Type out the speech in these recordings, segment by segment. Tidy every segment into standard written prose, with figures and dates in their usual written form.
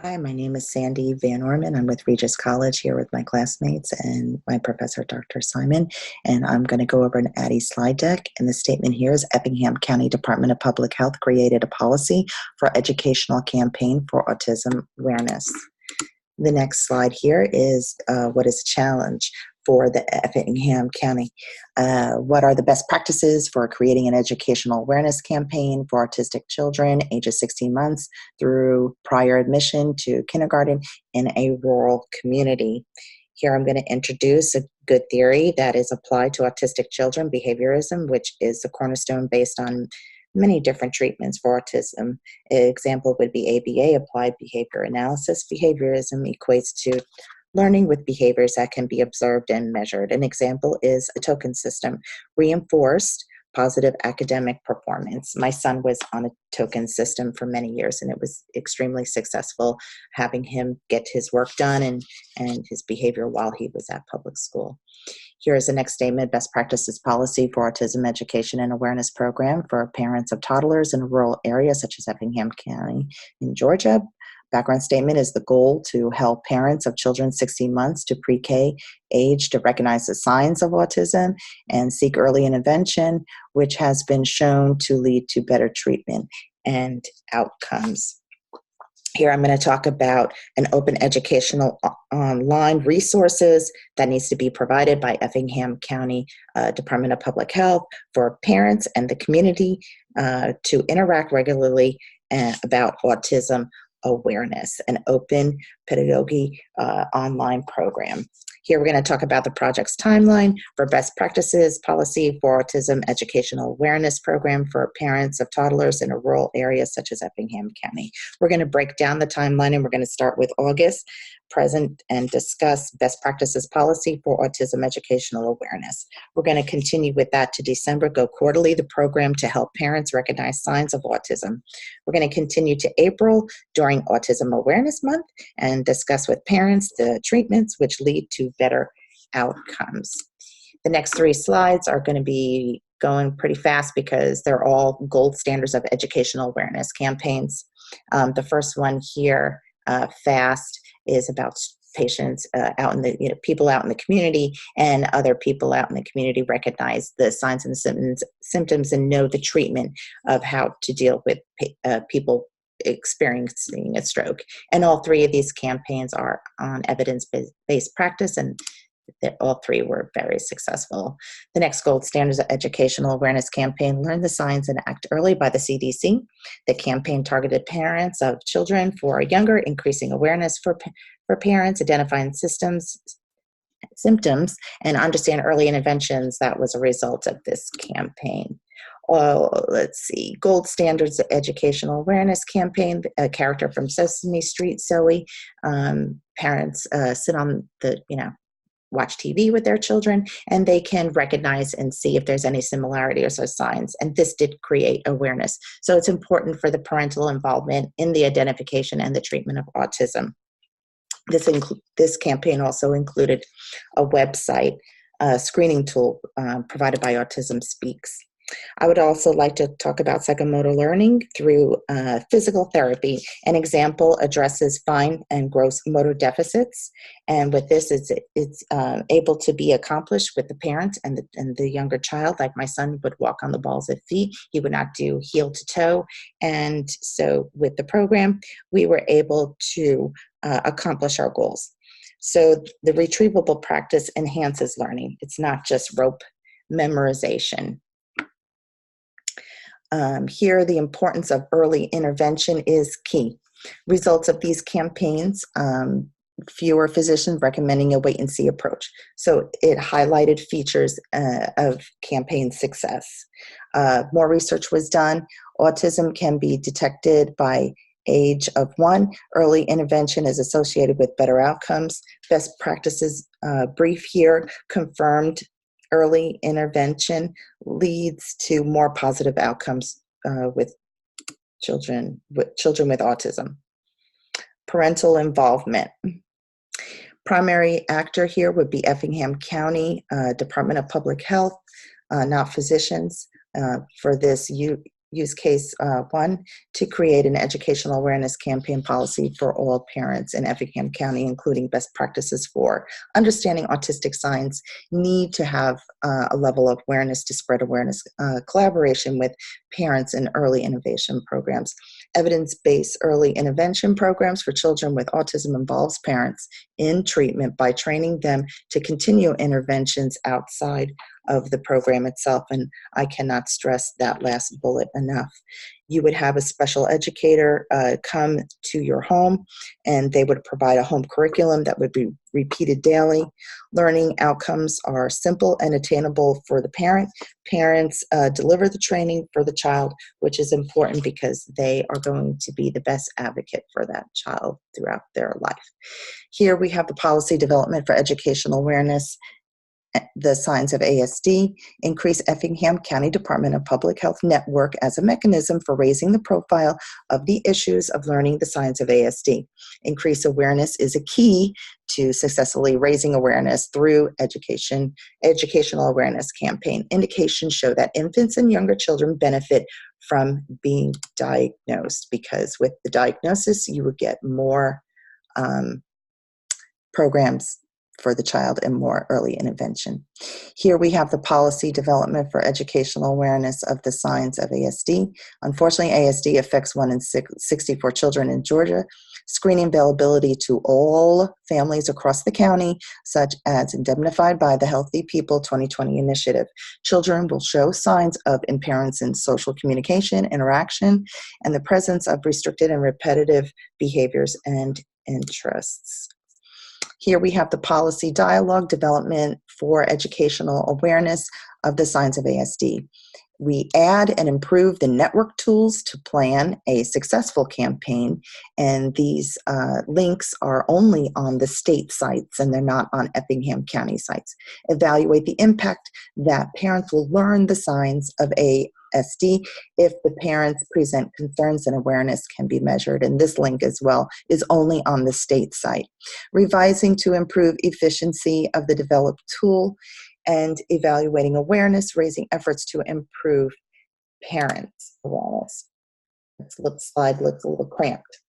Hi, my name is Sandy VanOrman. I'm with Regis College here with my classmates and my professor, Dr. Simon, and I'm going to go over an Addie slide deck. And the statement here is Effingham County Department of Public Health created a policy for educational campaign for autism awareness. The next slide here is what is a challenge for the Effingham County. What are the best practices for creating an educational awareness campaign for autistic children ages 16 months through prior admission to kindergarten in a rural community? Here I'm going to introduce a good theory that is applied to autistic children, behaviorism, which is the cornerstone based on many different treatments for autism. An example would be ABA, applied behavior analysis. Behaviorism equates to learning with behaviors that can be observed and measured. An example is a token system, reinforced positive academic performance. My son was on a token system for many years, and it was extremely successful having him get his work done and his behavior while he was at public school. Here is the next statement, best practices policy for autism education and awareness program for parents of toddlers in a rural area such as Effingham County in Georgia. Background statement is the goal to help parents of children 16 months to pre-K age to recognize the signs of autism and seek early intervention, which has been shown to lead to better treatment and outcomes. Here I'm going to talk about an open educational online resources that needs to be provided by Effingham County Department of Public Health for parents and the community to interact regularly about autism awareness, an open pedagogy online program. Here we're going to talk about the project's timeline for best practices policy for autism educational awareness program for parents of toddlers in a rural area such as Effingham County. We're going to break down the timeline and we're going to start with August, present, and discuss best practices policy for autism educational awareness. We're going to continue with that to December, go quarterly, the program to help parents recognize signs of autism. We're going to continue to April during Autism Awareness Month and discuss with parents the treatments which lead to better outcomes. The next 3 slides are going to be going pretty fast because they're all gold standards of educational awareness campaigns. The first one here, FAST, is about patients out in the, people out in the community and other people out in the community recognize the signs and symptoms and know the treatment of how to deal with people experiencing a stroke. And all 3 of these campaigns are on evidence-based practice, and all 3 were very successful. The next gold standards of educational awareness campaign, Learn the Signs and Act Early by the CDC. The campaign targeted parents of children for younger, increasing awareness for parents, identifying symptoms, and understand early interventions. That was a result of this campaign. Let's see, Gold Standards of Educational Awareness Campaign, a character from Sesame Street, Zoe. Parents sit on the, watch TV with their children, and they can recognize and see if there's any similarities or signs. And this did create awareness. So it's important for the parental involvement in the identification and the treatment of autism. This campaign also included a website screening tool provided by Autism Speaks. I would also like to talk about psychomotor learning through physical therapy. An example addresses fine and gross motor deficits, and with this, it's able to be accomplished with the parent and the younger child. Like my son would walk on the balls of feet; he would not do heel to toe, and so with the program, we were able to accomplish our goals. So the retrievable practice enhances learning. It's not just rote memorization. Here, the importance of early intervention is key. Results of these campaigns, fewer physicians recommending a wait-and-see approach. So it highlighted features of campaign success. More research was done. Autism can be detected by age of 1. Early intervention is associated with better outcomes. Best practices brief here confirmed early intervention leads to more positive outcomes with children with autism. Parental involvement. Primary actor here would be Effingham County Department of Public Health, not physicians. For this, use case 1 to create an educational awareness campaign policy for all parents in Effingham County, including best practices for understanding autistic signs, need to have a level of awareness to spread awareness, collaboration with parents in early innovation programs. Evidence-based early intervention programs for children with autism involves parents in treatment by training them to continue interventions outside of the program itself, and I cannot stress that last bullet enough. You would have a special educator come to your home, and they would provide a home curriculum that would be repeated daily. Learning outcomes are simple and attainable for the parent. Parents deliver the training for the child, which is important because they are going to be the best advocate for that child throughout their life. Here we have the policy development for educational awareness, the signs of ASD, increase Effingham County Department of Public Health network as a mechanism for raising the profile of the issues of learning the signs of ASD. Increase awareness is a key to successfully raising awareness through educational awareness campaign. Indications show that infants and younger children benefit from being diagnosed, because with the diagnosis, you would get more programs for the child and more early intervention. Here we have the policy development for educational awareness of the signs of ASD. Unfortunately, ASD affects 1 in 64 children in Georgia. Screening availability to all families across the county, such as indemnified by the Healthy People 2020 initiative. Children will show signs of impairments in social communication, interaction, and the presence of restricted and repetitive behaviors and interests. Here we have the policy dialogue development for educational awareness of the signs of ASD. We add and improve the network tools to plan a successful campaign, and these links are only on the state sites and they're not on Effingham County sites. Evaluate the impact that parents will learn the signs of ASD. If the parents present concerns, and awareness can be measured, and this link as well is only on the state site. Revising to improve efficiency of the developed tool, and evaluating awareness, raising efforts to improve parents' awareness. This slide looks a little cramped.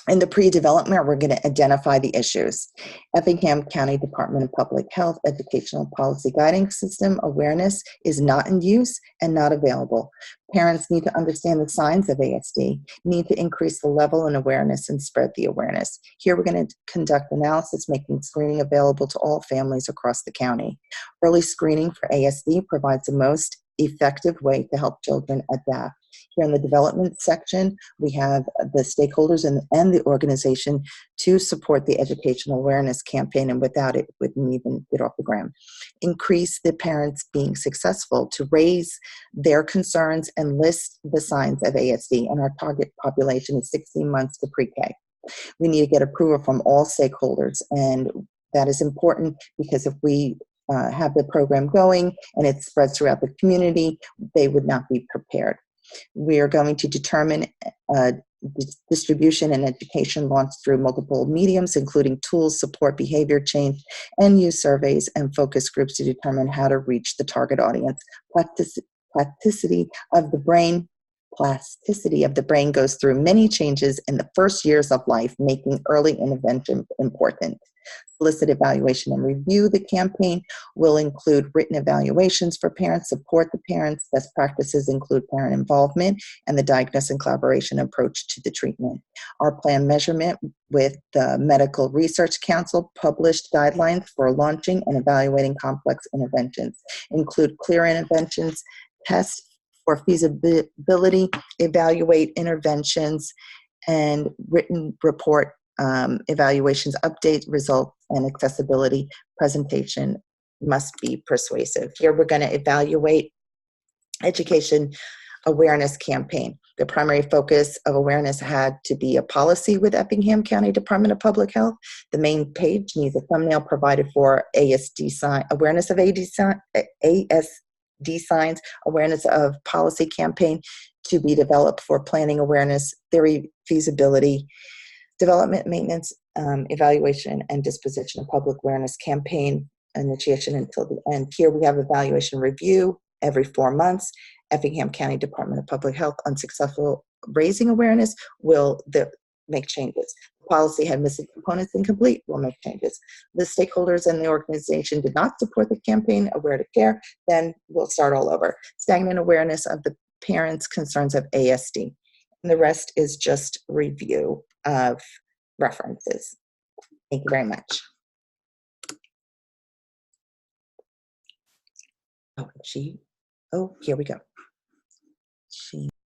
In the pre-development, we're going to identify the issues. Effingham County Department of Public Health Educational Policy Guiding System awareness is not in use and not available. Parents need to understand the signs of ASD, need to increase the level and awareness and spread the awareness. Here we're going to conduct analysis, making screening available to all families across the county. Early screening for ASD provides the most effective way to help children adapt. Here in the development section, we have the stakeholders and the organization to support the educational awareness campaign, and without it, wouldn't even get off the ground. Increase the parents being successful to raise their concerns and list the signs of ASD, and our target population is 16 months to pre-K. We need to get approval from all stakeholders, and that is important because if we have the program going and it spreads throughout the community, they would not be prepared. We are going to determine distribution and education launched through multiple mediums, including tools, support, behavior change, and use surveys and focus groups to determine how to reach the target audience. Plasticity of the brain goes through many changes in the first years of life, making early intervention important. Solicit evaluation and review. The campaign will include written evaluations for parents, support the parents. Best practices include parent involvement and the diagnosis and collaboration approach to the treatment. Our plan measurement with the Medical Research Council published guidelines for launching and evaluating complex interventions, include clear interventions, test for feasibility, evaluate interventions, and written report evaluations, update results, and accessibility. Presentation must be persuasive. Here we're going to evaluate education awareness campaign. The primary focus of awareness had to be a policy with Effingham County Department of Public Health. The main page needs a thumbnail provided for ASD sign, awareness of ASD signs, awareness of policy campaign to be developed for planning awareness, theory, feasibility, development, maintenance, evaluation, and disposition of public awareness campaign initiation until the end. Here we have evaluation review every 4 months, Effingham County Department of Public Health unsuccessful raising awareness, will make changes. Policy had missing components, incomplete, will make changes. The stakeholders and the organization did not support the campaign, Aware to Care, then we'll start all over. Stagnant awareness of the parents' concerns of ASD. And the rest is just review of references. Thank you very much. Oh, here we go.